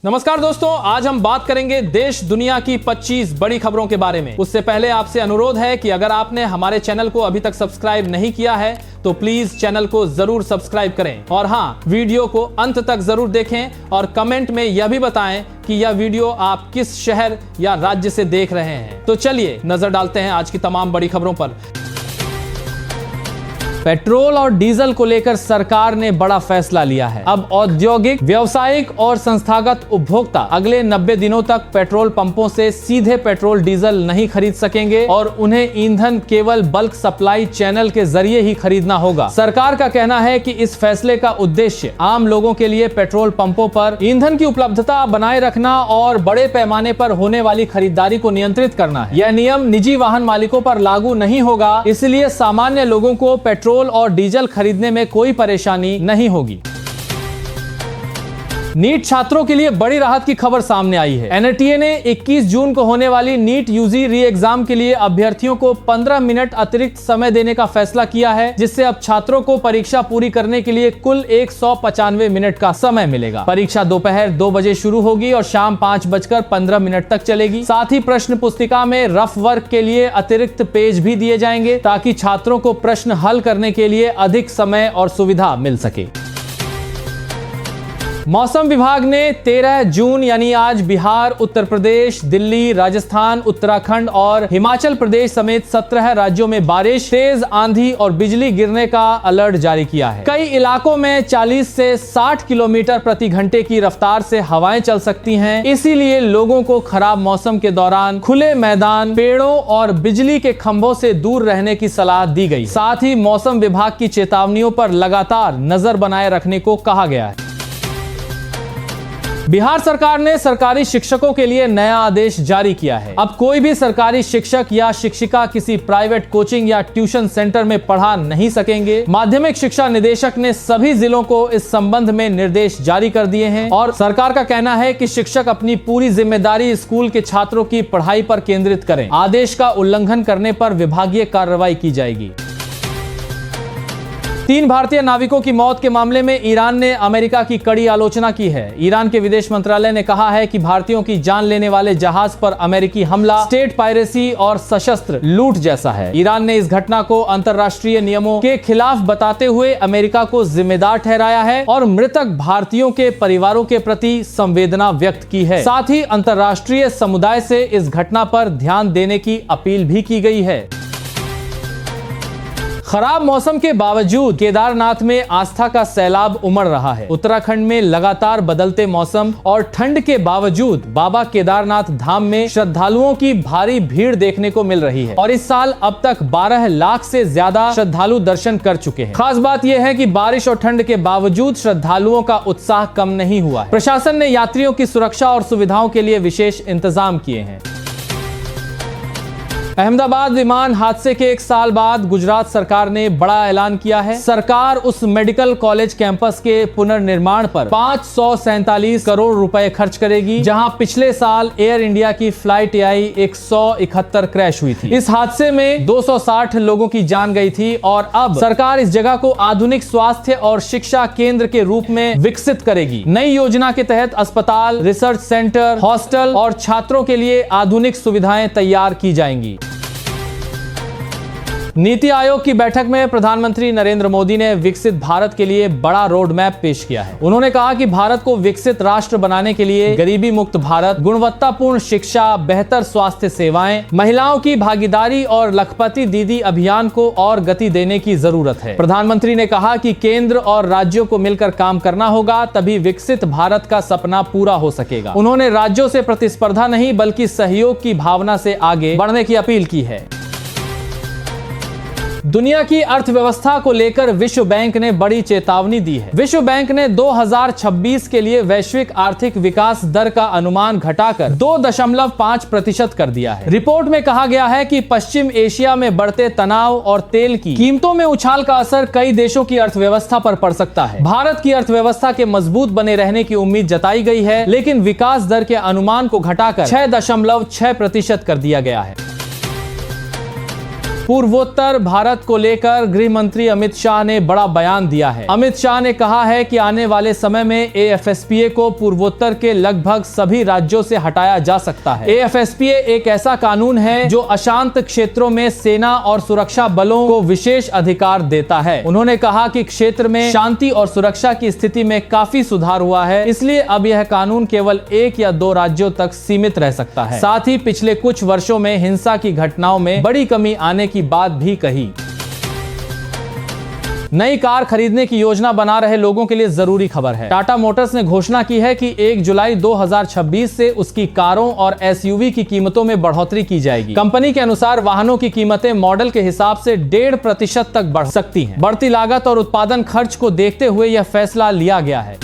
नमस्कार दोस्तों, आज हम बात करेंगे देश दुनिया की 25 बड़ी खबरों के बारे में। उससे पहले आपसे अनुरोध है कि अगर आपने हमारे चैनल को अभी तक सब्सक्राइब नहीं किया है तो प्लीज चैनल को जरूर सब्सक्राइब करें और हाँ, वीडियो को अंत तक जरूर देखें और कमेंट में यह भी बताएं कि यह वीडियो आप किस शहर या राज्य से देख रहे हैं। तो चलिए नजर डालते हैं आज की तमाम बड़ी खबरों पर। पेट्रोल और डीजल को लेकर सरकार ने बड़ा फैसला लिया है। अब औद्योगिक, व्यावसायिक और संस्थागत उपभोक्ता अगले 90 दिनों तक पेट्रोल पंपों से सीधे पेट्रोल डीजल नहीं खरीद सकेंगे और उन्हें ईंधन केवल बल्क सप्लाई चैनल के जरिए ही खरीदना होगा। सरकार का कहना है कि इस फैसले का उद्देश्य आम लोगों के लिए पेट्रोल पंपों पर ईंधन की उपलब्धता बनाए रखना और बड़े पैमाने पर होने वाली खरीदारी को नियंत्रित करना है। यह नियम निजी वाहन मालिकों पर लागू नहीं होगा, इसलिए सामान्य लोगों को पेट्रोल और डीजल खरीदने में कोई परेशानी नहीं होगी। नीट छात्रों के लिए बड़ी राहत की खबर सामने आई है। एनटीए ने 21 जून को होने वाली नीट यूजी री एग्जाम के लिए अभ्यर्थियों को 15 मिनट अतिरिक्त समय देने का फैसला किया है, जिससे अब छात्रों को परीक्षा पूरी करने के लिए कुल 195 मिनट का समय मिलेगा। परीक्षा दोपहर 2 बजे शुरू होगी और शाम 5:15 तक चलेगी। साथ ही प्रश्न पुस्तिका में रफ वर्क के लिए अतिरिक्त पेज भी दिए जाएंगे ताकि छात्रों को प्रश्न हल करने के लिए अधिक समय और सुविधा मिल सके। मौसम विभाग ने 13 जून यानी आज बिहार, उत्तर प्रदेश, दिल्ली, राजस्थान, उत्तराखंड और हिमाचल प्रदेश समेत 17 राज्यों में बारिश, तेज आंधी और बिजली गिरने का अलर्ट जारी किया है। कई इलाकों में 40 से 60 किलोमीटर प्रति घंटे की रफ्तार से हवाएं चल सकती हैं। इसीलिए लोगों को खराब मौसम के दौरान खुले मैदान, पेड़ों और बिजली के खंभों से दूर रहने की सलाह दी गई। साथ ही मौसम विभाग की चेतावनियों पर लगातार नजर बनाए रखने को कहा गया है। बिहार सरकार ने सरकारी शिक्षकों के लिए नया आदेश जारी किया है। अब कोई भी सरकारी शिक्षक या शिक्षिका किसी प्राइवेट कोचिंग या ट्यूशन सेंटर में पढ़ा नहीं सकेंगे। माध्यमिक शिक्षा निदेशक ने सभी जिलों को इस संबंध में निर्देश जारी कर दिए हैं और सरकार का कहना है कि शिक्षक अपनी पूरी जिम्मेदारी स्कूल के छात्रों की पढ़ाई पर केंद्रित करें। आदेश का उल्लंघन करने पर विभागीय कार्रवाई की जाएगी। 3 भारतीय नाविकों की मौत के मामले में ईरान ने अमेरिका की कड़ी आलोचना की है। ईरान के विदेश मंत्रालय ने कहा है कि भारतीयों की जान लेने वाले जहाज पर अमेरिकी हमला स्टेट पायरेसी और सशस्त्र लूट जैसा है। ईरान ने इस घटना को अंतर्राष्ट्रीय नियमों के खिलाफ बताते हुए अमेरिका को जिम्मेदार ठहराया है और मृतक भारतीयों के परिवारों के प्रति संवेदना व्यक्त की है। साथ ही अंतर्राष्ट्रीय समुदाय से इस घटना पर ध्यान देने की अपील भी की गई है। खराब मौसम के बावजूद केदारनाथ में आस्था का सैलाब उमड़ रहा है। उत्तराखंड में लगातार बदलते मौसम और ठंड के बावजूद बाबा केदारनाथ धाम में श्रद्धालुओं की भारी भीड़ देखने को मिल रही है और इस साल अब तक 12 लाख से ज्यादा श्रद्धालु दर्शन कर चुके हैं। खास बात यह है कि बारिश और ठंड के बावजूद श्रद्धालुओं का उत्साह कम नहीं हुआ है। प्रशासन ने यात्रियों की सुरक्षा और सुविधाओं के लिए विशेष इंतजाम किए हैं। अहमदाबाद विमान हादसे के 1 साल बाद गुजरात सरकार ने बड़ा ऐलान किया है। सरकार उस मेडिकल कॉलेज कैंपस के पुनर्निर्माण पर 547 करोड़ रुपए खर्च करेगी, जहां पिछले साल एयर इंडिया की फ्लाइट AI 171 क्रैश हुई थी। इस हादसे में 260 लोगों की जान गई थी और अब सरकार इस जगह को आधुनिक स्वास्थ्य और शिक्षा केंद्र के रूप में विकसित करेगी। नई योजना के तहत अस्पताल, रिसर्च सेंटर, हॉस्टल और छात्रों के लिए आधुनिक सुविधाएं तैयार की जाएंगी। नीति आयोग की बैठक में प्रधानमंत्री नरेंद्र मोदी ने विकसित भारत के लिए बड़ा रोड मैप पेश किया है। उन्होंने कहा कि भारत को विकसित राष्ट्र बनाने के लिए गरीबी मुक्त भारत, गुणवत्तापूर्ण शिक्षा, बेहतर स्वास्थ्य सेवाएं, महिलाओं की भागीदारी और लखपति दीदी अभियान को और गति देने की जरूरत है। प्रधानमंत्री ने कहा कि केंद्र और राज्यों को मिलकर काम करना होगा, तभी विकसित भारत का सपना पूरा हो सकेगा। उन्होंने राज्यों से प्रतिस्पर्धा नहीं बल्कि सहयोग की भावना से आगे बढ़ने की अपील की है। दुनिया की अर्थव्यवस्था को लेकर विश्व बैंक ने बड़ी चेतावनी दी है। विश्व बैंक ने 2026 के लिए वैश्विक आर्थिक विकास दर का अनुमान घटाकर 2.5% कर दिया है। रिपोर्ट में कहा गया है कि पश्चिम एशिया में बढ़ते तनाव और तेल की कीमतों में उछाल का असर कई देशों की अर्थव्यवस्था पर पड़ सकता है। भारत की अर्थव्यवस्था के मजबूत बने रहने की उम्मीद जताई गई है, लेकिन विकास दर के अनुमान को घटाकर 6.6% कर दिया गया है। पूर्वोत्तर भारत को लेकर गृह मंत्री अमित शाह ने बड़ा बयान दिया है। अमित शाह ने कहा है कि आने वाले समय में AFSPA को पूर्वोत्तर के लगभग सभी राज्यों से हटाया जा सकता है। AFSPA एक ऐसा कानून है जो अशांत क्षेत्रों में सेना और सुरक्षा बलों को विशेष अधिकार देता है। उन्होंने कहा कि क्षेत्र में शांति और सुरक्षा की स्थिति में काफी सुधार हुआ है, इसलिए अब यह कानून केवल 1 या 2 राज्यों तक सीमित रह सकता है। साथ ही पिछले कुछ वर्षों में हिंसा की घटनाओं में बड़ी कमी आने की बात भी कही। नई कार खरीदने की योजना बना रहे लोगों के लिए जरूरी खबर है। टाटा मोटर्स ने घोषणा की है कि 1 जुलाई 2026 से उसकी कारों और SUV की कीमतों में बढ़ोतरी की जाएगी। कंपनी के अनुसार वाहनों की कीमतें मॉडल के हिसाब से 1.5% तक बढ़ सकती हैं। बढ़ती लागत और उत्पादन खर्च को देखते हुए यह फैसला लिया गया है।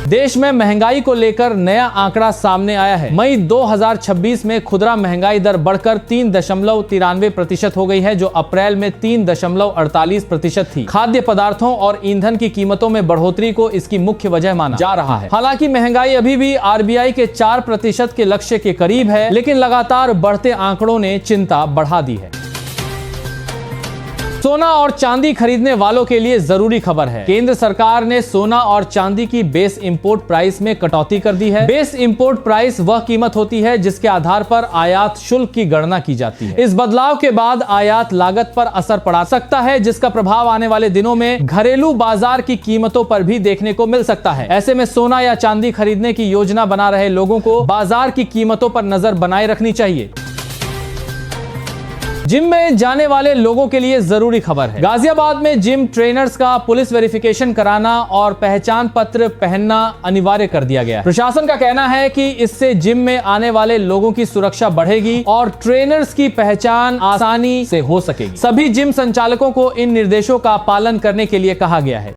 देश में महंगाई को लेकर नया आंकड़ा सामने आया है। मई 2026 में खुदरा महंगाई दर बढ़कर 3.93% हो गई है, जो अप्रैल में 3.48% थी। खाद्य पदार्थों और ईंधन की कीमतों में बढ़ोतरी को इसकी मुख्य वजह माना जा रहा है। हालांकि महंगाई अभी भी RBI के 4% के लक्ष्य के करीब है, लेकिन लगातार बढ़ते आंकड़ों ने चिंता बढ़ा दी है। सोना और चांदी खरीदने वालों के लिए जरूरी खबर है। केंद्र सरकार ने सोना और चांदी की बेस इंपोर्ट प्राइस में कटौती कर दी है। बेस इंपोर्ट प्राइस वह कीमत होती है जिसके आधार पर आयात शुल्क की गणना की जाती है। इस बदलाव के बाद आयात लागत पर असर पड़ा सकता है, जिसका प्रभाव आने वाले दिनों में घरेलू बाजार की कीमतों पर भी देखने को मिल सकता है। ऐसे में सोना या चांदी खरीदने की योजना बना रहे लोगों को बाजार की कीमतों पर नजर बनाए रखनी चाहिए। जिम में जाने वाले लोगों के लिए जरूरी खबर है। गाजियाबाद में जिम ट्रेनर्स का पुलिस वेरिफिकेशन कराना और पहचान पत्र पहनना अनिवार्य कर दिया गया है। प्रशासन का कहना है कि इससे जिम में आने वाले लोगों की सुरक्षा बढ़ेगी और ट्रेनर्स की पहचान आसानी से हो सकेगी। सभी जिम संचालकों को इन निर्देशों का पालन करने के लिए कहा गया है।